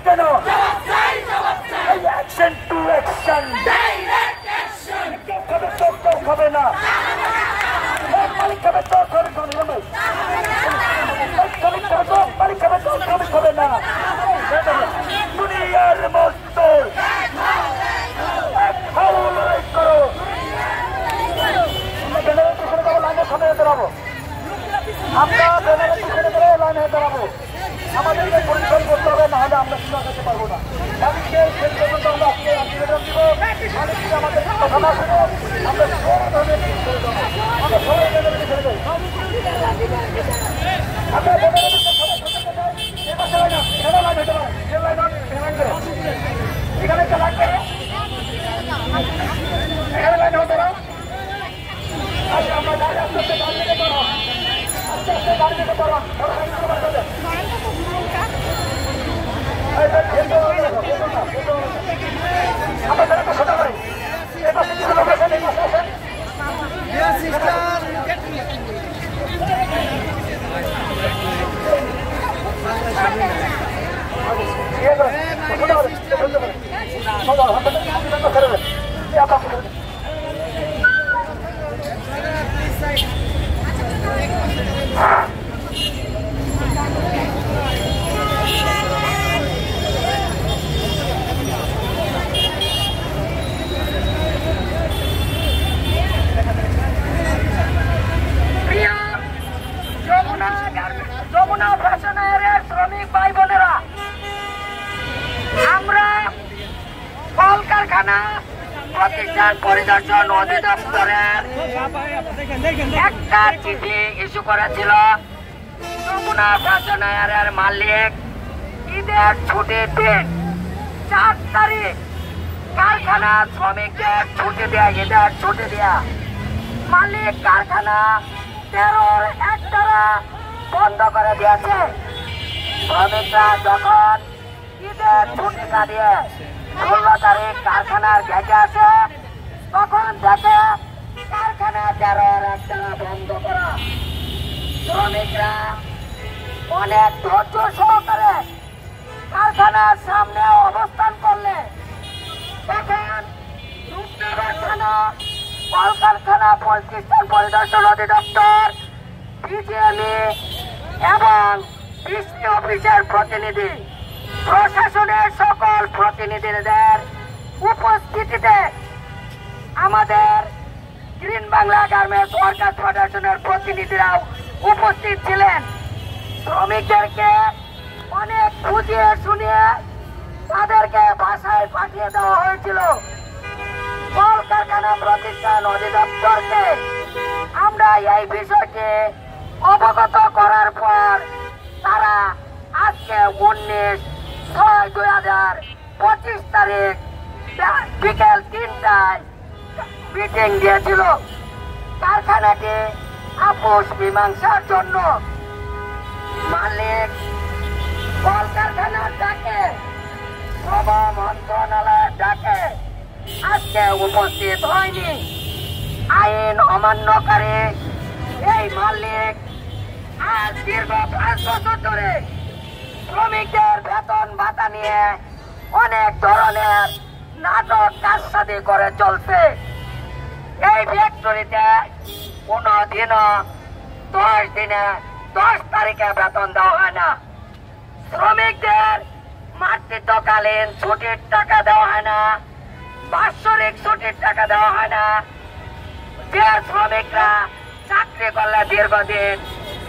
কেন? Action to action, হবে না মালিক হবে তো শ্রমিক হবে না। দুনিয়ার মজদুর লড়াই করো। আমরা ব্যানারের পিছনে ধরে লাইনে দাঁড়াবো। আমাদেরকে পরিশ্রম করতে হবে, না হলে আমরা কিছু আগাতে পারবো না। মালিককে শেষ পর্যন্ত আমরা আজকে আন্দোলন দিব। মালিককে আমাদের কথা না শুনে আমরা সব ধরনের ছেড়ে দেবো। আমরা সবাই ব্যানারের ছেড়ে দেবো। আমরা ব্যানারের সবাই করতে চাই। এ পাশে লাইন না, এখানে লাইন হতে পারে। এখানে একটা লাইন করো, এখানে লাইন হতে পারো। আচ্ছা, আমরা গাড়ি আস্তে আস্তে গাড়ি নিতে পারো, আস্তে আস্তে গাড়ি নিতে পারো। আমাদের তো ছোট করি এ পাশে কিছু লোক আছেন, এই পাশে আছেন। যমুনা ফ্যাশনের শ্রমিক ভাই বোনেরা, আমরা কলকারখানা প্রতিষ্ঠান পরিদর্শন অধিদপ্তরের একটা চিঠি ইস্যু করেছিল। যমুনা ফ্যাশনের মালিক ঈদের ছুটির দিন 4 তারিখ কারখানা শ্রমিকদের ছুটি দেয়া, ঈদের ছুটি দেয়া। মালিক কারখানা 13-1 দ্বারা বন্ধ করে দিয়েছে। শ্রমিকরা যখন ঈদের ছুটি কাটিয়ে 16 তারিখ কারখানার গেটে আসে, তখন দেখে কারখানা 13-1 দ্বারা বন্ধ করা। শ্রমিকরা অনেক ধৈর্য সহকারে কারখানার সামনে অবস্থান করলে তখন রূপনগর থানা, কলকারখানা প্রতিষ্ঠান পরিদর্শন অধিদপ্তর, বিজিএমই এবং কৃষি অফিসের প্রতিনিধি, প্রশাসনের সকল প্রতিনিধিদের উপস্থিতিতে আমাদের গ্রিন বাংলা গার্মেন্টস ওয়ার্কার্স ফেডারেশনের প্রতিনিধিরাও উপস্থিত ছিলেন। শ্রমিকদেরকে অনেক বুঝিয়ে শুনিয়ে তাদেরকে বাসায় পাঠিয়ে দেওয়া হয়েছিল। কলকারখানা প্রতিষ্ঠান অধিদপ্তরকে আমরা এই বিষয়টি অবগত করার পর তারা আজকে 19/6/2025 তারিখ বিকেল 3টায় মিটিং দিয়েছিল। কারখানাটি আপোষ মীমাংসার জন্য মালিক কলকারখানার ডাকে, শ্রম মন্ত্রণালয়ের ডাকে আজকে উপস্থিত হয়নি। আইন অমান্যকারী এই মালিক আজ দীর্ঘ 5 বছর ধরে শ্রমিকদের বেতন ভাতা নিয়ে অনেক ধরনের নাটক কারসাজি করে চলছে। এই ফ্যাক্টরিতে কোনো দিনও 10 দিনে 10 তারিখে বেতন দেওয়া হয় না। শ্রমিকদের মাতৃত্বকালীন ছুটির টাকা দেওয়া হয় না, বাৎসরিক ছুটির টাকা দেওয়া হয় না। যে শ্রমিকরা চাকরি করলে দীর্ঘদিন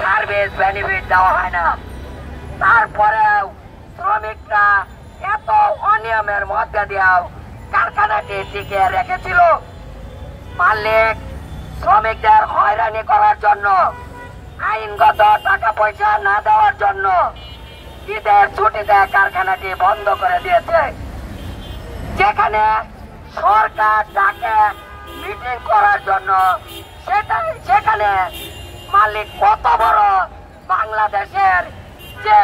সার্ভিস বেনিফিট দেওয়া হয় না। তারপরেও শ্রমিকরা এত অনিয়মের মধ্যে দিয়েও কারখানাটি টিকিয়ে রেখেছিল। মালিক শ্রমিকদের হয়রানি করার জন্য, আইনগত টাকা পয়সা না দেওয়ার জন্য ঈদের ছুটিতে কারখানাটি বন্ধ করে দিয়েছে। যেখানে সরকার ডাকে মিটিং করার জন্য সেখানে মালিক কত বড় বাংলাদেশের যে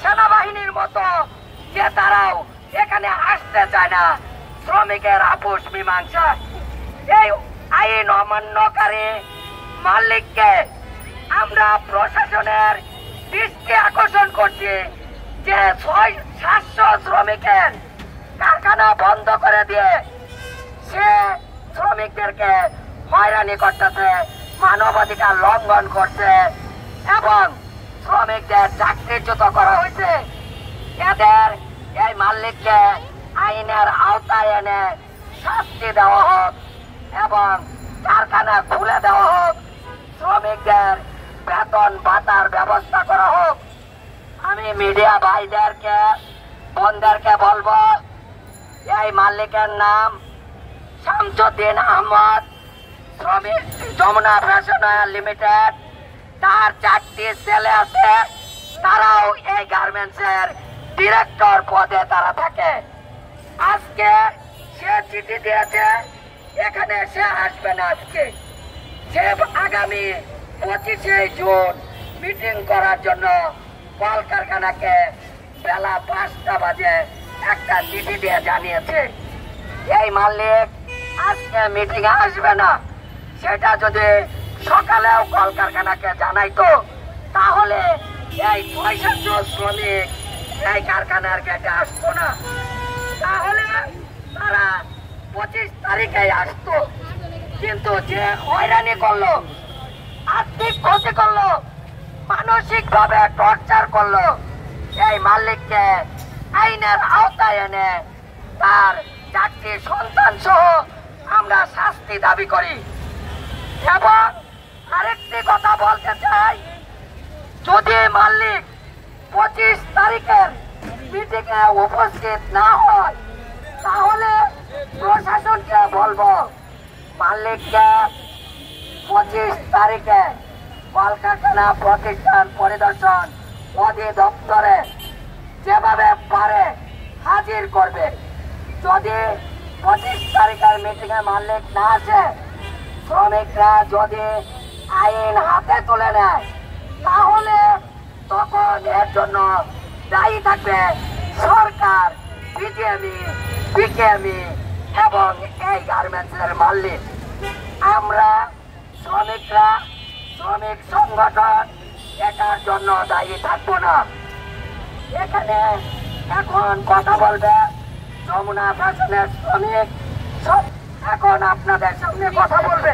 সেনাবাহিনীর মতো যে তারাও এখানে আসতে চায় না শ্রমিকের আপোষ মীমাংসা। এই আইন অমান্যকারী মালিককে আমরা প্রশাসনের দৃষ্টি আকর্ষণ করছি, যে 700 শ্রমিকের কারখানা বন্ধ করে দিয়ে সে শ্রমিকদেরকে হয়রানি করতেছে, মানবাধিকার লঙ্ঘন করছে এবং শ্রমিকদের চাকরিচ্যুত করা হয়েছে। এদের এই মালিককে আইনের আওতায় এনে শাস্তি দেওয়া হোক এবং কারখানা খুলে দেওয়া হোক, শ্রমিকদের বেতন ভাতার ব্যবস্থা করা হোক। আমি মিডিয়া ভাইদেরকে বোনদেরকে বলবো, এই মালিকের নাম শামসুদ্দিন আহমদ, শ্রমিক যমুনা ফ্যাশন অয়েল লিমিটেড। তার 4টি ছেলে আছে, তারাও এই গার্মেন্টসের ডিরেক্টর পদে তারা থাকে। আজকে সে চিঠি দিয়েছে, এখানে সে আসবে না। আজকে সে আগামী 25শে জুন মিটিং করার জন্য কলকারখানাকে বেলা 5টা বাজে একটা চিঠি দিয়ে জানিয়েছে এই মালিক আজকে মিটিং এ আসবে না। সেটা যদি সকালেও কলকারখানাকে জানাইতো তাহলে এই 65 শ্রমিক এই কারখানার গেটে আসতো না, তাহলে তারা 25 তারিখে আসতো। কিন্তু যে হয়রানি করলো, আর্থিক ক্ষতি করলো, মানসিক ভাবে টর্চার করলো, এই মালিককে আইনের আওতায় এনে তার 4টি সন্তান সহ আমরা শাস্তি দাবি করি। এবং আরেকটি কথা বলতে চাই, যদি মালিক 25 তারিখের মিটিং এ উপস্থিত না হয় তাহলে প্রশাসনকে বলবো মালিককে 25 তারিখে কলকারখানা প্রতিষ্ঠান পরিদর্শন অধিদপ্তরে যেভাবে পারে হাজির করবে। যদি 25 তারিখের মিটিং এ মালিক না আসে, শ্রমিকরা যদি আইন হাতে তুলে নেয় তাহলে তখন এর জন্য দায়ী থাকবে সরকার, বিকেএমই এবং এই গার্মেন্টসের মালিক। আমরা শ্রমিকরা, শ্রমিক সংগঠন এটার জন্য দায়ী থাকবো না। এখানে এখন কথা বলবে যমুনা ফ্যাশনের শ্রমিক, এখন আপনাদের সামনে কথা বলবে।